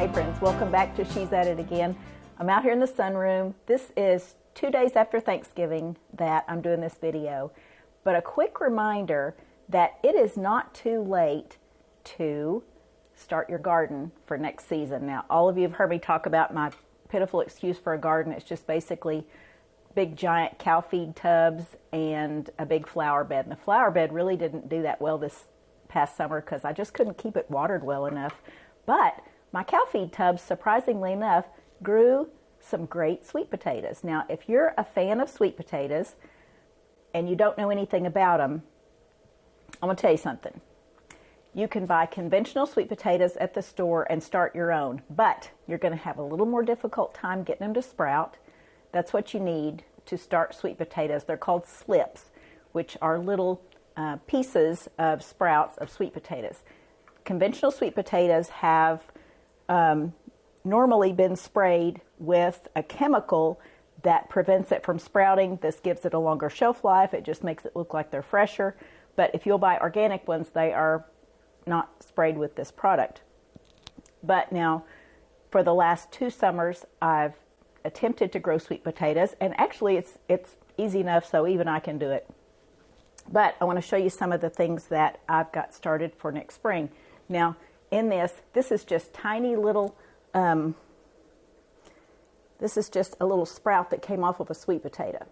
Hey friends, welcome back to She's At It Again. I'm out here in the sunroom. This is 2 days after Thanksgiving that I'm doing this video. But a quick reminder that it is not too late to start your garden for next season. Now, all of you have heard me talk about my pitiful excuse for a garden. It's just basically big giant cow feed tubs and a big flower bed. And the flower bed really didn't do that well this past summer because I just couldn't keep it watered well enough. But my cow feed tubs, surprisingly enough, grew some great sweet potatoes. Now, if you're a fan of sweet potatoes and you don't know anything about them, I'm going to tell you something. You can buy conventional sweet potatoes at the store and start your own, but you're going to have a little more difficult time getting them to sprout. That's what you need to start sweet potatoes. They're called slips, which are little pieces of sprouts of sweet potatoes. Conventional sweet potatoes have normally been sprayed with a chemical that prevents it from sprouting. This gives it a longer shelf life. It just makes it look like they're fresher. But if you'll buy organic ones, they are not sprayed with this product. But now, for the last 2 summers, I've attempted to grow sweet potatoes, and actually it's easy enough so even I can do it. But I want to show you some of the things that I've got started for next spring. Now, in this is just tiny little, this is just a little sprout that came off of a sweet potato.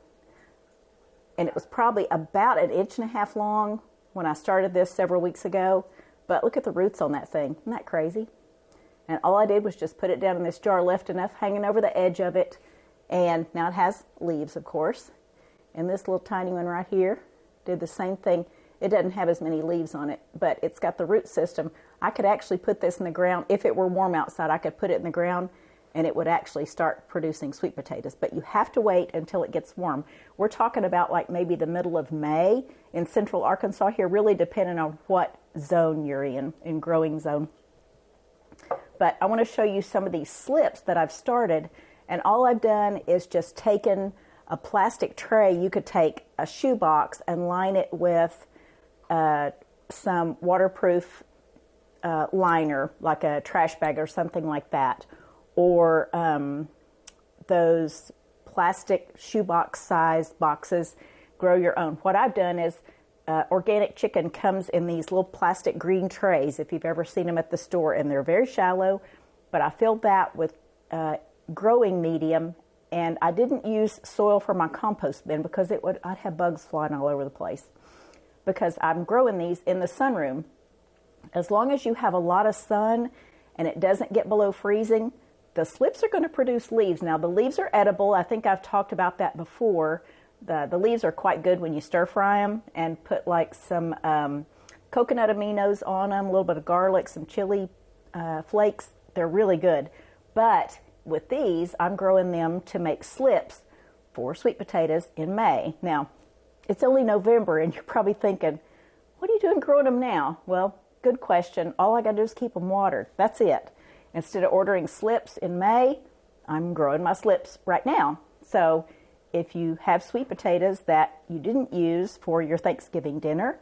And it was probably about 1.5 inches long when I started this several weeks ago. But look at the roots on that thing. Isn't that crazy? And all I did was just put it down in this jar, left enough hanging over the edge of it. And now it has leaves, of course. And this little tiny one right here did the same thing. It doesn't have as many leaves on it, but it's got the root system. I could actually put this in the ground. If it were warm outside, I could put it in the ground and it would actually start producing sweet potatoes. But you have to wait until it gets warm. We're talking about like maybe the middle of May in central Arkansas here, really depending on what zone you're in growing zone. But I want to show you some of these slips that I've started, and all I've done is just taken a plastic tray. You could take a shoebox and line it with some waterproof liner, like a trash bag or something like that, or those plastic shoebox size boxes. Grow your own. What I've done is organic chicken comes in these little plastic green trays, if you've ever seen them at the store, and they're very shallow, but I filled that with growing medium, and I didn't use soil for my compost bin because I'd have bugs flying all over the place, because I'm growing these in the sunroom. As long as you have a lot of sun and it doesn't get below freezing, the slips are going to produce leaves. Now, the leaves are edible. I think I've talked about that before. The leaves are quite good when you stir fry them and put like some coconut aminos on them, a little bit of garlic, some chili flakes. They're really good. But with these, I'm growing them to make slips for sweet potatoes in May. Now, it's only November, and you're probably thinking, what are you doing growing them now? Well, good question. All I got to do is keep them watered. That's it. Instead of ordering slips in May, I'm growing my slips right now. So if you have sweet potatoes that you didn't use for your Thanksgiving dinner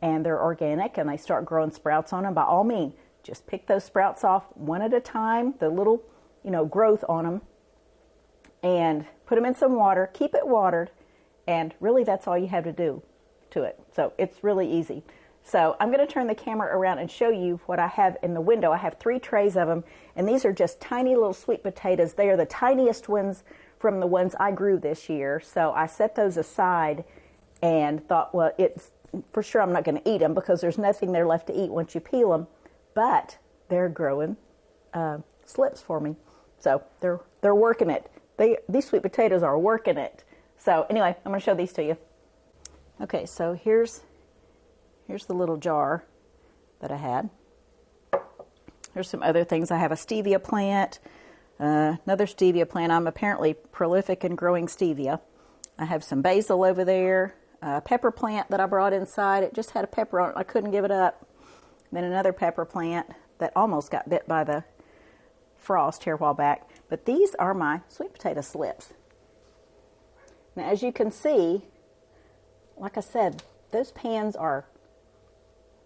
and they're organic and they start growing sprouts on them, by all means, just pick those sprouts off one at a time, the little, growth on them, and put them in some water, keep it watered, and really that's all you have to do to it. So it's really easy. So I'm going to turn the camera around and show you what I have in the window. I have 3 trays of them, and these are just tiny little sweet potatoes. They are the tiniest ones from the ones I grew this year. So I set those aside and thought, well, it's for sure I'm not going to eat them because there's nothing there left to eat once you peel them, but they're growing slips for me. So they're working it. These sweet potatoes are working it. So anyway, I'm going to show these to you. Okay, so here's the little jar that I had. Here's some other things. I have a stevia plant, another stevia plant. I'm apparently prolific in growing stevia. I have some basil over there, a pepper plant that I brought inside. It just had a pepper on it. I couldn't give it up. Then another pepper plant that almost got bit by the frost here a while back. But these are my sweet potato slips. Now, as you can see, like I said, those pans are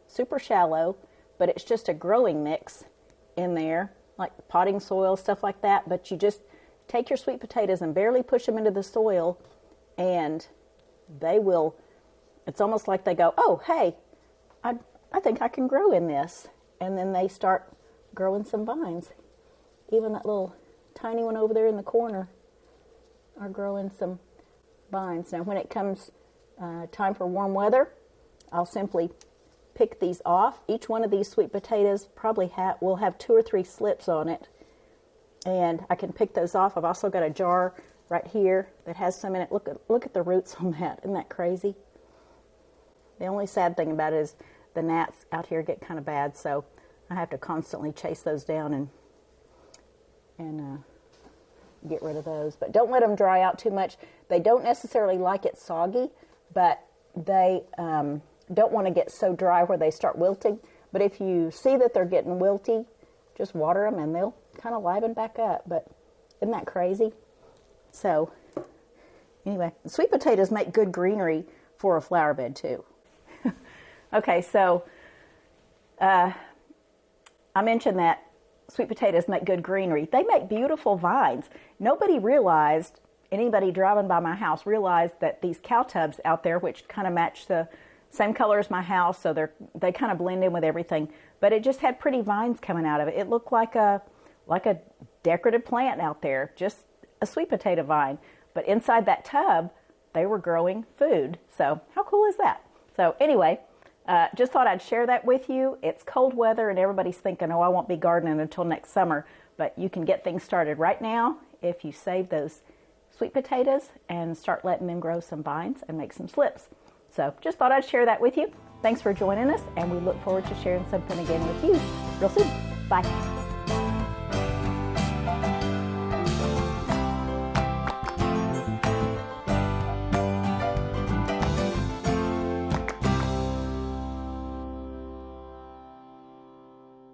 super shallow, but it's just a growing mix in there. like potting soil, stuff like that, but you just take your sweet potatoes and barely push them into the soil, and they will, it's almost like they go, oh, hey, I think I can grow in this. And then they start growing some vines. Even that little tiny one over there in the corner are growing some vines. Now, when it comes time for warm weather, I'll simply pick these off. Each one of these sweet potatoes probably will have 2 or 3 slips on it, and I can pick those off. I've also got a jar right here that has some in it. Look at the roots on that. Isn't that crazy? The only sad thing about it is the gnats out here get kind of bad, so I have to constantly chase those down and get rid of those. But don't let them dry out too much. They don't necessarily like it soggy, but they don't want to get so dry where they start wilting. But if you see that they're getting wilty, just water them and they'll kind of liven back up. But isn't that crazy? So anyway, sweet potatoes make good greenery for a flower bed too. Okay, so I mentioned that sweet potatoes make good greenery. They make beautiful vines. Nobody realized, anybody driving by my house realized that these cow tubs out there, which kind of match the same color as my house, so they kind of blend in with everything, but it just had pretty vines coming out of it. It looked like a decorative plant out there, just a sweet potato vine. But inside that tub, they were growing food. So how cool is that? So anyway, just thought I'd share that with you. It's cold weather and everybody's thinking, oh, I won't be gardening until next summer. But you can get things started right now if you save those sweet potatoes and start letting them grow some vines and make some slips. So just thought I'd share that with you. Thanks for joining us, and we look forward to sharing something again with you real soon. Bye.